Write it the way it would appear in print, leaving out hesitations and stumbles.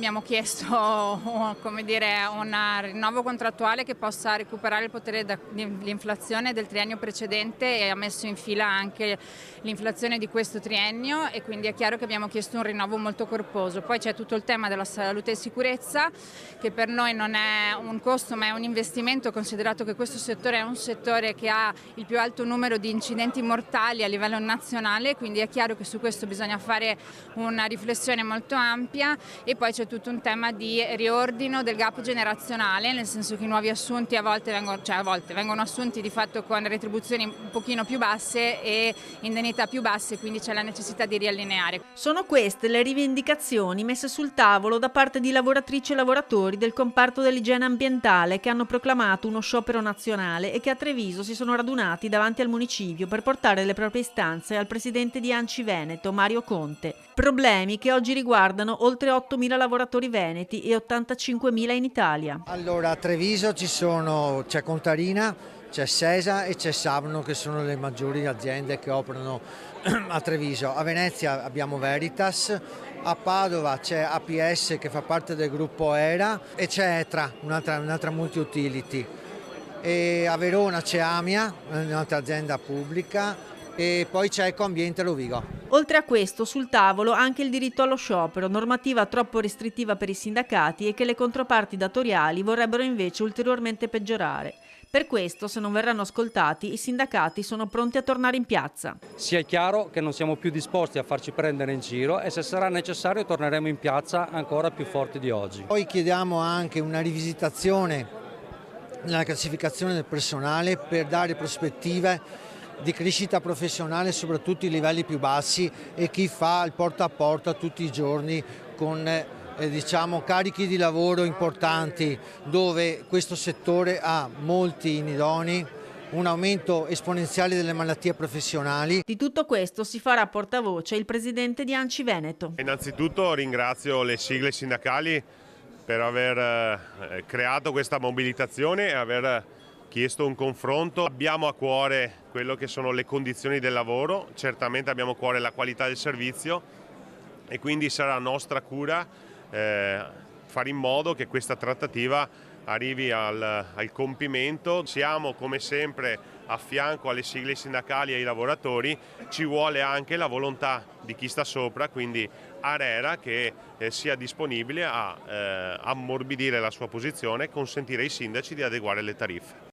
Abbiamo chiesto come dire, un rinnovo contrattuale che possa recuperare il potere dell'inflazione del triennio precedente e ha messo in fila anche l'inflazione di questo triennio, e quindi è chiaro che abbiamo chiesto un rinnovo molto corposo. Poi c'è tutto il tema della salute e sicurezza, che per noi non è un costo ma è un investimento, considerato che questo settore è un settore che ha il più alto numero di incidenti mortali a livello nazionale, quindi è chiaro che su questo bisogna fare una riflessione molto ampia. E poi c'è tutto un tema di riordino del gap generazionale, nel senso che i nuovi assunti a volte vengono assunti di fatto con retribuzioni un pochino più basse e indennità più basse, quindi c'è la necessità di riallineare. Sono queste le rivendicazioni messe sul tavolo da parte di lavoratrici e lavoratori del comparto dell'igiene ambientale, che hanno proclamato uno sciopero nazionale e che a Treviso si sono radunati davanti al municipio per portare le proprie istanze al presidente di ANCI Veneto, Mario Conte. Problemi che oggi riguardano oltre 8.000 lavoratori veneti e 85.000 in Italia. Allora, a Treviso c'è Contarina, c'è Sesa e c'è Savno, che sono le maggiori aziende che operano a Treviso. A Venezia abbiamo Veritas, a Padova c'è APS che fa parte del gruppo ERA e c'è ETRA, un'altra multi-utility. E a Verona c'è AMIA, un'altra azienda pubblica, e poi c'è Ecoambiente Rovigo. Oltre a questo, sul tavolo anche il diritto allo sciopero, normativa troppo restrittiva per i sindacati e che le controparti datoriali vorrebbero invece ulteriormente peggiorare. Per questo, se non verranno ascoltati, i sindacati sono pronti a tornare in piazza. Sia chiaro che non siamo più disposti a farci prendere in giro e se sarà necessario torneremo in piazza ancora più forti di oggi. Poi chiediamo anche una rivisitazione nella classificazione del personale per dare prospettive di crescita professionale soprattutto ai livelli più bassi e chi fa il porta a porta tutti i giorni con carichi di lavoro importanti, dove questo settore ha molti inidonei, un aumento esponenziale delle malattie professionali. Di tutto questo si farà portavoce il presidente di ANCI Veneto. Innanzitutto ringrazio le sigle sindacali per aver creato questa mobilitazione e aver chiesto un confronto. Abbiamo a cuore quello che sono le condizioni del lavoro, certamente abbiamo a cuore la qualità del servizio e quindi sarà nostra cura fare in modo che questa trattativa arrivi al compimento. Siamo come sempre a fianco alle sigle sindacali e ai lavoratori, ci vuole anche la volontà di chi sta sopra, quindi ARERA, che sia disponibile a ammorbidire la sua posizione e consentire ai sindaci di adeguare le tariffe.